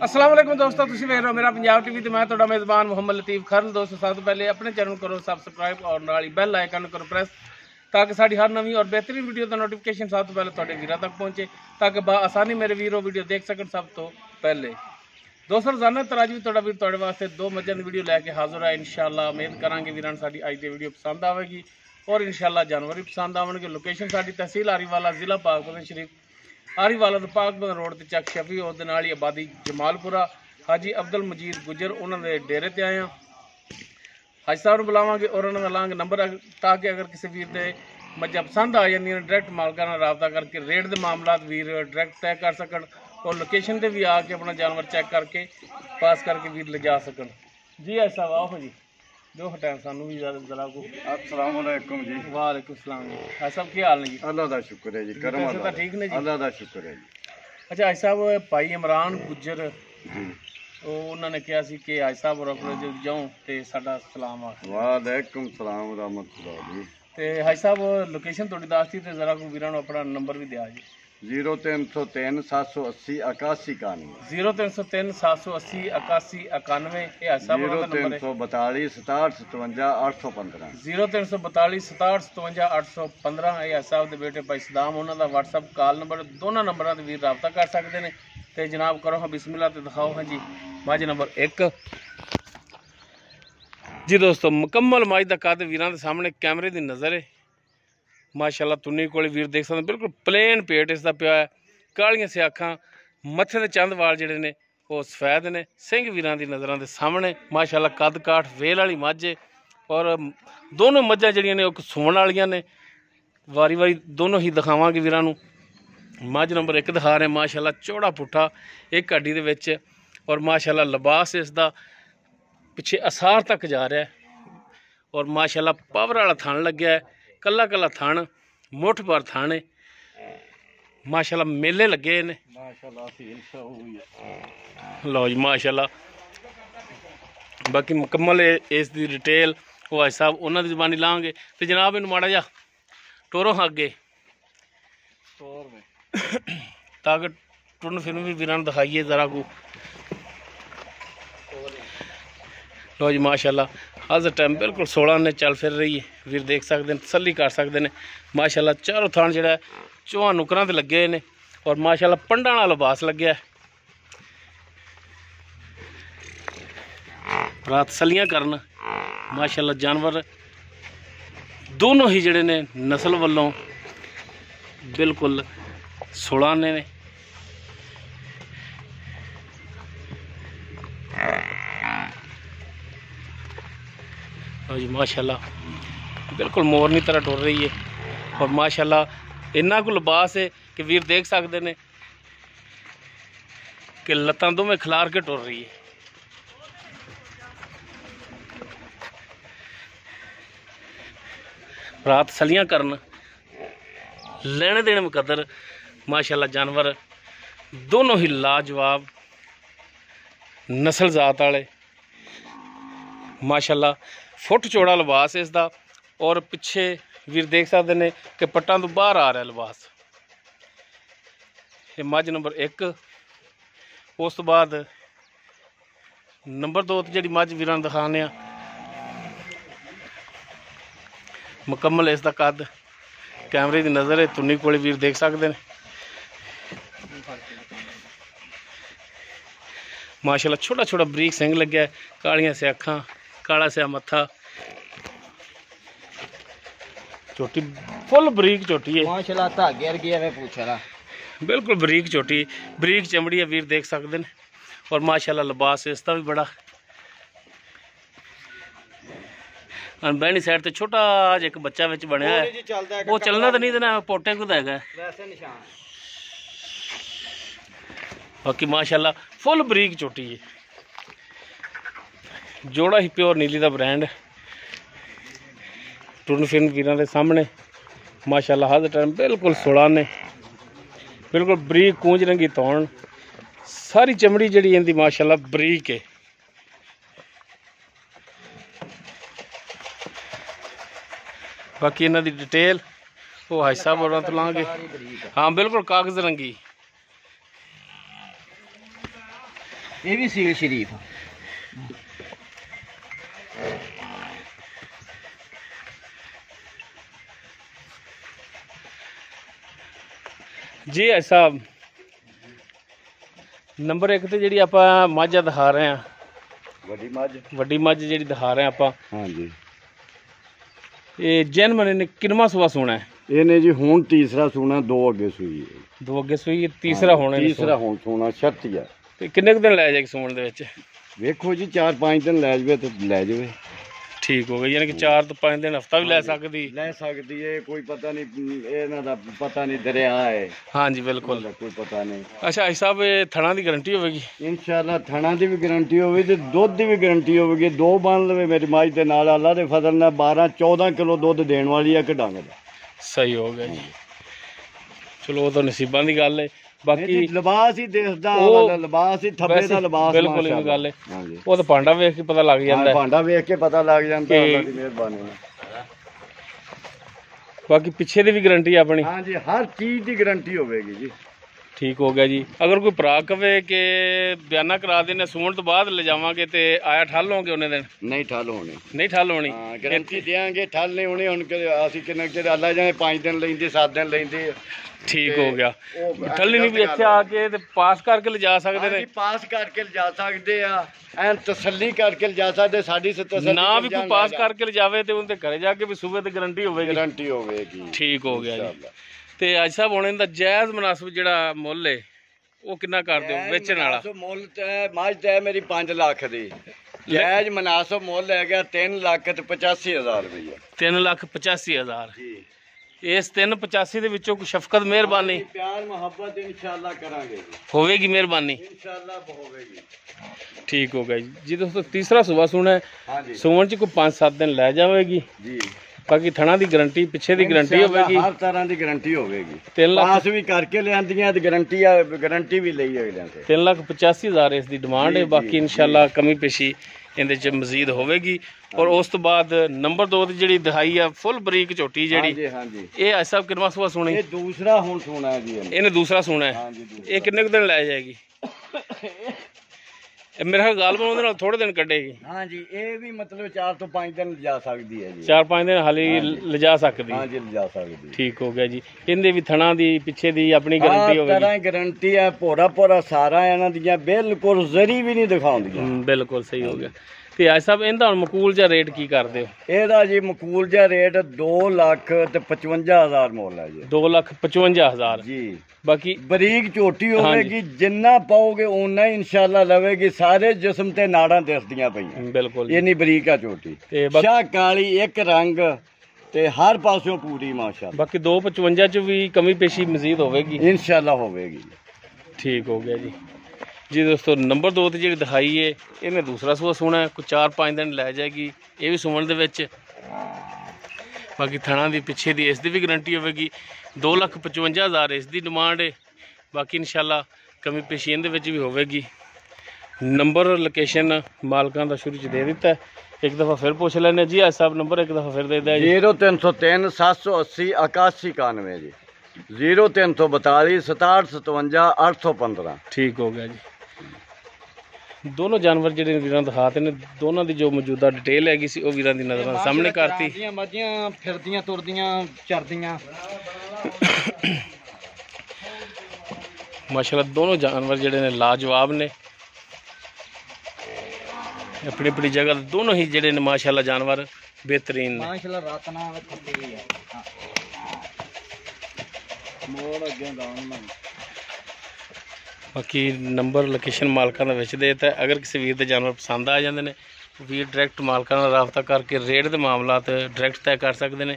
अस्सलाम वालेकुम दोस्तों, तुसीं वेख रहे हो मेरा पंजाब टीवी ते मैं तुहाडा मेज़बान मोहम्मद लतीफ़ खरल। दोस्तों सब तो पहले अपने चैनल करो सबसक्राइब और नाल ही बैल आइकन करो प्रेस ताकि साडी हर नवीं और बेहतरीन वीडियो का नोटिफिकेशन सब तो पहले तुहाडे वीरां तक पहुंचे ताकि आसानी मेरे वीरों वीडियो देख सकन सब तो पहले। दोस्तों रोजाना तरह भी तुहाडा वीर तुहाडे वास्ते दो मज्जां दी वीडियो लैके हाज़र है। इंशाअल्लाह उम्मीद करांगे वीरां साडी अज दी वीडियो पसंद आवेगी और इंशाअल्लाह जानवर भी पसंद आवणगे। लोकेशन साडी तहसील आरीवाला जिला पाकपतन शरीफ आरीवाला तो पाकपतन रोड ते चक शफी और नाल ही आबादी जमालपुरा हाजी अब्दुल मजीद गुजर उन्होंने डेरे ते आए हैं। हाजी साहब को बुलावांगे और उन्होंने लांगे नंबर ताकि अगर किसी वीर दे मज्जा पसंद आ जाए डायरैक्ट मालका नाल रबता करके रेट के मामला वीर डायरैक्ट तय कर सकन और लोकेशन पर भी आके अपना जानवर चेक करके पास करके वीर ले जा सकन। जी ऐसा वाह जी जो हटाए सानू भी जरा को। अस्सलाम वालेकुम जी। वालेकुम सलाम जी। ऐसा की हाल ने जी? अल्लाह का शुक्र है जी, करम अल्लाह ठीक ने जी, अल्लाह का शुक्र है जी। अच्छा आज साहब भाई इमरान गुजर जी उन्होंने कहा कि आज साहब और अपने जाऊँ तो साडा सलाम आ। वालेकुम सलाम रहमतुल्लाह जी। तो हाजी साहब लोकेशन थोड़ी दसती तो जरा को वीरां अपना नंबर भी दिया जी। 0303 780 81 91 0303 780 81 91 ये हाजी साहब का नंबर है। 0342 67 57 815 0342 67 57 815 ये हाजी साहब के बेटे भाई सदाम उन्होंने व्हाट्सअप कॉल नंबर दोनों नंबरों से वीर रबता कर सकते हैं। तो जनाब करो हाँ बिस्मिल्लाह तो दिखाओ हाँ जी मझ नंबर 1 जी। दोस्तों मुकम्मल मझ का कद वीरां दे सामने कैमरे की नज़र है माशाअल्लाह। तुन्नी कोले वीर देख सकते बिल्कुल प्लेन पेट इसका पिया है, कालियां स्याखां, मत्थे दे चंद वाल जिहड़े ने वो सफेद ने। सिंह वीरां दी नज़रां दे सामने माशाअल्लाह कद काठ वेल वाली मझ है और दोनों मझां जिहड़ियां ने सूण वालियां ने। वारी वारी दोनों ही दिखावांगे वीरां नूं। मझ नंबर 1 दिखा रहे माशाअल्लाह चौड़ा पुट्ठा एक हड्डी दे विच और माशाअल्लाह लिबास इसका पिछे असार तक जा रहा है और माशाअल्लाह पावर वाला थण लग्या है, कला कला थण मुठ पर थण है माशाअल्लाह। मेले लगे ने लो जी माशाअल्लाह। बाकी मुकम्मल इस दी डिटेल वो भाई साहब उन्होंने जबानी लाँगे तो जनाब इन माड़ा जा टोरो अगे ताकि टुरन फिरन भी वीरां नूं दिखाइए जरा को। लो जी माशाअल्लाह अज टाइम बिल्कुल 16 ने चल फिर रही है, वीर देख सकते हैं तसली कर सकते हैं माशाअल्लाह। चारों थान जो चौहां नुकरां ते लगे ने और माशाअल्लाह पंडा वाला लिबास लग्या है। रात सलियां करन माशाअल्लाह जानवर दोनों ही जड़े ने नस्ल वालों बिल्कुल 16 ने। जी माशाअल्लाह बिल्कुल मोरनी तरह टुर रही है और माशाअल्लाह इन्ना को लिबास है कि वीर देख सकते हैं कि लत्तां दोवें खिलार के टुर रही है। रात सलियां करन लेने देने मुकद्दर माशाअल्लाह जानवर दोनों ही लाजवाब नस्ल जात वाले माशाअल्लाह। फुट चौड़ा लिबास इसका और पिछे वीर देख सकते हैं कि पट्टां तो बाहर आ रहा है लिबास। ये मझ नंबर 1 उस तो बाद नंबर 2 जी मझ वीरां दिखाने मुकम्मल इसका कद कैमरे की नज़र है। तुन्नी कोले वीर देख सकते हैं माशाअल्लाह छोटा छोटा बरीक सिंह लग्या है, कालियां स्याखां, काला स्या मत्था, चोटी फुल बरीक चोटी है माशाअल्लाह। धागे वर्गी है पूछा ला बिल्कुल बरीक चोटी बरीक चमड़ी है, वीर देख सकते हैं और माशाअल्लाह लिबास इसका भी बड़ा। बहनी साइड तो छोटा एक बच्चा विच बनया है वो चलना तो नहीं देना पोटे को देगा निशान। बाकी माशाअल्लाह फुल बरीक चोटी है, जोड़ा ही प्योर नीली का ब्रांड टुरन फिरन वीरां दे सामने माशाअल्लाह। हर टाइम बिल्कुल 16 ने बिल्कुल बरीक कूंज रंगी तौण सारी चमड़ी जी इनकी माशाअल्लाह बरीक है। बाकी इन्हां दी डिटेल वो हाजी साहब होरां तो लांगे। हाँ बिल्कुल कागज़ रंगी ये भी सील शरीफ ਜੀ ਐਸਾ ਨੰਬਰ 1 ਤੇ ਜਿਹੜੀ ਆਪਾਂ ਮੱਝ ਦਿਖਾ ਰਹੇ ਆ, ਵੱਡੀ ਮੱਝ। ਵੱਡੀ ਮੱਝ ਜਿਹੜੀ ਦਿਖਾ ਰਹੇ ਆ ਆਪਾਂ, ਹਾਂਜੀ ਇਹ ਜਨਮ ਨੇ ਕਿੰਨਵਾਂ ਸੂਆ ਸੋਣਾ ਹੈ? ਇਹਨੇ ਜੀ ਹੁਣ ਤੀਸਰਾ ਸੂਣਾ, 2 ਅੱਗੇ ਸੂਈ ਹੈ। 2 ਅੱਗੇ ਸੂਈ, ਤੀਸਰਾ ਹੋਣਾ ਇਹਨੇ ਤੀਸਰਾ ਹੁਣ ਸੂਣਾ ਸ਼ਰਤ ਹੀ ਆ। ਤੇ ਕਿੰਨੇ ਕੁ ਦਿਨ ਲੈ ਜਾਏਗੀ ਸੂਣ ਦੇ ਵਿੱਚ? ਵੇਖੋ ਜੀ 4-5 ਦਿਨ ਲੈ ਜਵੇ ਤੇ ਲੈ ਜਵੇ। ਠੀਕ ਹੋ ਗਈ, ਯਾਨੀ ਕਿ 4 ਤੋਂ 5 ਦਿਨ, ਹਫਤਾ ਵੀ ਲੈ ਸਕਦੀ। ਲੈ ਸਕਦੀ ਹੈ, ਕੋਈ ਪਤਾ ਨਹੀਂ ਇਹਨਾਂ ਦਾ, ਪਤਾ ਨਹੀਂ ਦਰਿਆ ਹੈ। ਹਾਂਜੀ ਬਿਲਕੁਲ, ਕੋਈ ਪਤਾ ਨਹੀਂ। ਅੱਛਾ ਜੀ ਸਾਹਿਬ, ਇਹ ਥਣਾ ਦੀ ਗਾਰੰਟੀ ਹੋਵੇਗੀ? ਇਨਸ਼ਾਅੱਲਾ ਥਣਾ ਦੀ ਵੀ ਗਾਰੰਟੀ ਹੋਵੇ ਤੇ ਦੁੱਧ ਦੀ ਵੀ ਗਾਰੰਟੀ ਹੋਵੇਗੀ। 2 ਬਣ ਲਵੇ ਮੇਰੀ ਮੱਝ ਦੇ ਨਾਲ, ਅੱਲਾ ਦੇ ਫਜ਼ਲ ਨਾਲ 12-14 ਕਿਲੋ ਦੁੱਧ ਦੇਣ ਵਾਲੀ ਹੈ ਕਿ ਡੰਗ ਦਾ। ਸਹੀ ਹੋ ਗਿਆ ਜੀ, ਚਲੋ ਉਹ ਤਾਂ ਨਸੀਬਾਂ ਦੀ ਗੱਲ ਹੈ। ਬਾਕੀ ਲਿਬਾਸ ਹੀ ਦੇਖਦਾ, ਲਿਬਾਸ ਹੀ ਥੱਬੇ ਦਾ ਲਿਬਾਸ। ਬਿਲਕੁਲ ਇਹ ਗੱਲ ਹੈ, ਹਾਂਜੀ। ਉਹ ਤਾਂ ਭਾਂਡਾ ਵੇਖ ਕੇ ਪਤਾ ਲੱਗ ਜਾਂਦਾ ਹੈ। ਭਾਂਡਾ ਵੇਖ ਕੇ ਪਤਾ ਲੱਗ ਜਾਂਦਾ, ਅੱਲਾ ਦੀ ਮਿਹਰਬਾਨੀ ਨਾਲ। ਬਾਕੀ ਪਿੱਛੇ ਦੀ ਵੀ ਗਾਰੰਟੀ ਆਪਣੀ? ਹਾਂਜੀ, ਹਰ ਚੀਜ਼ ਦੀ ਗਾਰੰਟੀ ਹੋਵੇਗੀ ਜੀ। ਠੀਕ ਹੋ ਗਿਆ ਜੀ। ਅਗਰ ਕੋਈ ਭਰਾ ਕਵੇ ਕਿ ਬਿਆਨਾ ਕਰਾ ਦੇਣੇ, ਸੂਣ ਤੋਂ ਬਾਅਦ ਲੈ ਜਾਵਾਂਗੇ ਤੇ ਆਇਆ ਠੱਲ ਹੋਗੇ ਉਹਨੇ ਦਿਨ? ਨਹੀਂ ਠੱਲ ਹੋਣੀ, ਨਹੀਂ ਠੱਲ ਹੋਣੀ। ਗਾਰੰਟੀ ਦੇਾਂਗੇ, ਠੱਲ ਨਹੀਂ ਹੋਣੀ। ਹੁਣ ਅਸੀਂ ਕਿੰਨਾ ਚਿਰ ਅੱਲਾ ਜਾਣੇ 5 ਦਿਨ ਲੈਂਦੇ, 7 ਦਿਨ ਲੈਂਦੇ। ਠੀਕ ਹੋ ਗਿਆ। ਠੱਲੀ ਨਹੀਂ ਵੀ ਇੱਥੇ ਆ ਕੇ ਤੇ ਪਾਸ ਕਰਕੇ ਲਿਜਾ ਸਕਦੇ ਨੇ? ਪਾਸ ਕਰਕੇ ਲਿਜਾ ਸਕਦੇ ਆ, ਐਨ ਤਸੱਲੀ ਕਰਕੇ ਲਿਜਾ ਸਕਦੇ। ਸਾਡੀ ਤਸੱਲੀ ਨਾ ਵੀ ਕੋਈ ਪਾਸ ਕਰਕੇ ਲਿਜਾਵੇ ਤੇ ਉਹਦੇ ਘਰੇ ਜਾ ਕੇ ਵੀ ਸੂਬੇ ਤੇ ਗਾਰੰਟੀ ਹੋਵੇਗੀ? ਗਾਰੰਟੀ ਹੋਵੇਗੀ। ਠੀਕ ਹੋ ਗਿਆ ਜੀ। ਤੇ ਅੱਜ ਸਾਹਿਬ ਹੁਣ ਇਹਦਾ ਜਾਇਜ਼ ਮੁਨਾਸਬ ਜਿਹੜਾ ਮੁੱਲ ਹੈ ਉਹ ਕਿੰਨਾ ਕਰਦੇ ਹੋ ਵੇਚਣ ਵਾਲਾ? ਮੁੱਲ ਤੇ ਮੱਝ ਤੇ ਮੇਰੀ 5 ਲੱਖ ਦੀ, ਜਾਇਜ਼ ਮੁਨਾਸਬ ਮੁੱਲ ਹੈ ਗਿਆ 3,85,000 ਰੁਪਏ। 3,85,000 ਜੀ। ਇਸ 385 ਦੇ ਵਿੱਚੋਂ ਕੋਈ ਸ਼ਫਕਤ ਮਿਹਰਬਾਨੀ ਪਿਆਰ ਮੁਹੱਬਤ ਇਨਸ਼ਾਅੱਲਾ ਕਰਾਂਗੇ, ਹੋਵੇਗੀ ਮਿਹਰਬਾਨੀ ਇਨਸ਼ਾਅੱਲਾ ਹੋਵੇਗੀ। ਠੀਕ ਹੋ ਗਿਆ ਜੀ। ਜੀ ਦੋਸਤੋ, ਤੀਸਰਾ ਸੂਬਾ ਸੋਣਾ ਹੈ, ਹਾਂਜੀ। ਸੋਣ ਚ ਕੋਈ 5-7 ਦਿਨ ਲੈ ਜਾਵੇਗੀ ਜੀ। ਬਾਕੀ ਥਣਾ ਦੀ ਗਾਰੰਟੀ, ਪਿੱਛੇ ਦੀ ਗਾਰੰਟੀ ਹੋਵੇਗੀ, ਹਰ ਤਰ੍ਹਾਂ ਦੀ ਗਾਰੰਟੀ ਹੋਵੇਗੀ। 3 ਲੱਖ ਪਾਸ ਵੀ ਕਰਕੇ ਲਿਆਂਦੀਆਂ ਤੇ ਗਾਰੰਟੀ ਵੀ ਲਈ ਅਗਲਿਆਂ ਤੇ। 3,85,000 ਇਸ ਦੀ ਡਿਮਾਂਡ ਹੈ। ਬਾਕੀ ਇਨਸ਼ਾਅੱਲਾ ਕਮੀ ਪੇਸ਼ੀ ਇਹਦੇ ਚ ਮਜ਼ੀਦ ਹੋਵੇਗੀ। ਔਰ ਉਸ ਤੋਂ ਬਾਅਦ ਨੰਬਰ 2 ਦੀ ਜਿਹੜੀ ਦਿਖਾਈ ਆ ਫੁੱਲ ਬਰੀਕ ਝੋਟੀ ਜਿਹੜੀ, ਹਾਂਜੀ, ਇਹ ਅੱਜ ਸਾਹਿਬ ਕਿੰਨਵਾਂ ਸੂਆ ਸੋਣੀ? ਇਹ ਦੂਸਰਾ ਹੁਣ ਸੋਣਾ ਹੈ ਜੀ। ਇਹਨੇ ਦੂਸਰਾ ਸੋਣਾ ਹੈ। ਹਾਂਜੀ। ਇਹ ਕਿੰਨੇ ਕੁ ਦਿਨ ਲੈ ਜਾਏਗੀ? ਇਹ ਮੇਰੇ ਖਿਆਲ ਗਾਲਬਨ ਉਹਦੇ ਨਾਲ ਥੋੜੇ ਦਿਨ ਕੱਢੇਗੀ। ਹਾਂਜੀ, ਇਹ ਵੀ ਮਤਲਬ 4 ਤੋਂ 5 ਦਿਨ ਲਿਜਾ ਸਕਦੀ ਹੈ ਜੀ। 4-5 ਦਿਨ ਹਾਲੀ ਲਿਜਾ ਸਕਦੀ। ਹਾਂਜੀ, ਲਿਜਾ ਸਕਦੀ। ਠੀਕ ਹੋ ਗਿਆ ਜੀ। ਇਹਦੇ ਵੀ ਥਣਾ ਦੀ, ਪਿੱਛੇ ਦੀ ਆਪਣੀ ਗਾਰੰਟੀ ਹੋਵੇਗੀ? ਤਰ੍ਹਾਂ ਗਾਰੰਟੀ ਹੈ, ਭੋਰਾ ਸਾਰਾ ਇਹਨਾਂ ਦੀਆਂ ਬਿਲਕੁਲ ਜ਼ਰੀ ਵੀ ਨਹੀਂ ਦਿਖਾਉਂਦੀਆਂ। ਬਿਲਕੁਲ ਸਹੀ ਹੋ ਗਿਆ। ਤੇ ਅੱਜ ਸਾਹਿਬ ਇਹਦਾ ਹੁਣ ਮਕੂਲ ਜਿਹਾ ਰੇਟ ਕੀ ਕਰਦੇ ਹੋ? ਇਹਦਾ ਜੀ ਮਕੂਲ ਜਿਹਾ ਰੇਟ 2,55,000 ਮੁੱਲ ਹੈ ਜੀ। 2,55,000 ਜੀ। ਬਾਕੀ ਬਰੀਕ ਝੋਟੀ ਹੋਵੇਗੀ, ਜਿੰਨਾ ਪਾਓਗੇ ਓਨਾ ਹੀ ਇਨਸ਼ਾਅੱਲਾ ਲਵੇਗੀ। ਸਾਰੇ ਜਿਸਮ ਤੇ ਨਾੜਾਂ ਦਿਸਦੀਆਂ ਪਈਆਂ, ਬਿਲਕੁਲ ਇੰਨੀ ਬਰੀਕ ਆ ਝੋਟੀ। ਤੇ ਸ਼ਾਹ ਕਾਲੀ, ਇੱਕ ਰੰਗ ਤੇ ਹਰ ਪਾਸਿਓਂ ਪੂਰੀ ਮਾਸ਼ਾਅੱਲਾ। ਬਾਕੀ 2,55 ਚ ਵੀ ਕਮੀ ਪੇਸ਼ੀ ਮਜ਼ੀਦ ਹੋਵੇਗੀ? ਇਨਸ਼ਾਅੱਲਾ ਹੋਵੇਗੀ। ਠੀਕ ਹੋ ਗਿਆ ਜੀ। ਜੀ ਦੋਸਤੋ, ਨੰਬਰ 2 ਤੇ ਜਿਹੜੀ ਦਿਖਾਈ ਹੈ ਇਹਨੇ ਦੂਸਰਾ ਸੂਆ ਸੋਣਾ ਹੈ, ਕੋਈ 4-5 ਦਿਨ ਲੈ ਜਾਏਗੀ ਇਹ ਵੀ ਸੁਣਨ ਦੇ ਵਿੱਚ। ਬਾਕੀ ਥਣਾ ਦੀ, ਪਿੱਛੇ ਦੀ ਇਸ ਦੀ ਵੀ ਗਾਰੰਟੀ ਹੋਵੇਗੀ। 2,55,000 ਇਸ ਦੀ ਡਿਮਾਂਡ ਹੈ। ਬਾਕੀ ਇਨਸ਼ਾਅੱਲਾ ਕਮੀ ਪੇਸ਼ੀ ਇਹਦੇ ਵਿੱਚ ਵੀ ਹੋਵੇਗੀ। ਨੰਬਰ ਲੋਕੇਸ਼ਨ ਮਾਲਕਾਂ ਦਾ ਸ਼ੁਰੂ ਚ ਦੇ ਦਿੱਤਾ ਹੈ, ਇੱਕ ਦਫਾ ਫਿਰ ਪੁੱਛ ਲੈਣੇ ਜੀ। ਅੱਜ ਸਾਹਿਬ ਨੰਬਰ ਇੱਕ ਦਫਾ ਫਿਰ ਦੇ ਦਿਆ ਜੀ। 0303 780 8191 ਜੀ। 0342 67 57 815। ਠੀਕ ਹੋ ਗਿਆ ਜੀ। ਦੋਨੋਂ ਜਾਨਵਰ ਜਿਹੜੇ ਵੀਰਾਂ ਦਿਖਾਤੇ ਨੇ, ਦੋਨਾਂ ਦੀ ਜੋ ਮੌਜੂਦਾ ਡਿਟੇਲ ਹੈਗੀ ਸੀ ਉਹ ਵੀਰਾਂ ਦੀ ਨਜ਼ਰਾਂ ਸਾਹਮਣੇ ਕਰਤੀ। ਮੱਝੀਆਂ ਫਿਰਦੀਆਂ ਤੁਰਦੀਆਂ ਚਰਦੀਆਂ। ਮਾਸ਼ਾਅੱਲਾ ਦੋਨੋਂ ਜਾਨਵਰ ਜਿਹੜੇ ਨੇ ਲਾਜਵਾਬ ਨੇ, ਆਪਣੀ ਆਪਣੀ ਜਗ੍ਹਾ ਦੋਨੋਂ ਹੀ ਜਿਹੜੇ ਨੇ ਮਾਸ਼ਾਅੱਲਾ ਜਾਨਵਰ ਬਿਹਤਰੀਨ ਨੇ। ਮਾਸ਼ਾਅੱਲਾ ਰਾਤਨਾ ਥੱਲੇ ਹੈ ਮੋੜ ਅੱਗੇ ਦਾਉਣ। ਬਾਕੀ ਨੰਬਰ ਲੋਕੇਸ਼ਨ ਮਾਲਕਾਂ ਦਾ ਵਿੱਚ ਦੇ ਦਿੱਤਾ। ਅਗਰ ਕਿਸੇ ਵੀਰ ਦੇ ਜਾਨਵਰ ਪਸੰਦ ਆ ਜਾਂਦੇ ਨੇ, ਵੀਰ ਡਾਇਰੈਕਟ ਮਾਲਕਾਂ ਨਾਲ ਰਾਬਤਾ ਕਰਕੇ ਰੇਟ ਦੇ ਮਾਮਲਾਤ ਡਾਇਰੈਕਟ ਤੈਅ ਕਰ ਸਕਦੇ ਨੇ।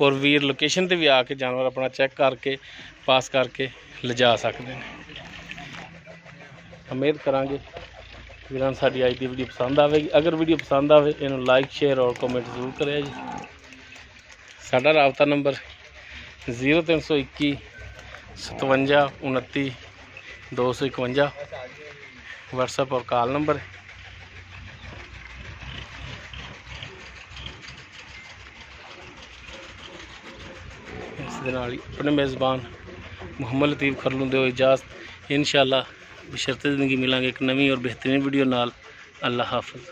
ਔਰ ਵੀਰ ਲੋਕੇਸ਼ਨ ਤੇ ਵੀ ਆ ਕੇ ਜਾਨਵਰ ਆਪਣਾ ਚੈੱਕ ਕਰਕੇ ਪਾਸ ਕਰਕੇ ਲਿਜਾ ਸਕਦੇ ਨੇ। ਉਮੀਦ ਕਰਾਂਗੇ ਵੀਰਾਂ ਨੂੰ ਸਾਡੀ ਅੱਜ ਦੀ ਵੀਡੀਓ ਪਸੰਦ ਆਵੇਗੀ। ਅਗਰ ਵੀਡੀਓ ਪਸੰਦ ਆਵੇ ਇਹਨੂੰ ਲਾਈਕ, ਸ਼ੇਅਰ ਔਰ ਕਮੈਂਟ ਜ਼ਰੂਰ ਕਰਿਆ ਜੀ। ਸਾਡਾ ਰਾਬਤਾ ਨੰਬਰ 0321 57 29 251 व्हाट्सएप और कॉल नंबर। इस दिन अपने मेज़बान मुहम्मद लतीफ़ खरलू दे इजाज़त इंशाअल्लाह बशर्ते ज़िंदगी मिलांगे एक नवी और बेहतरीन वीडियो नाल। अल्लाह हाफिज़।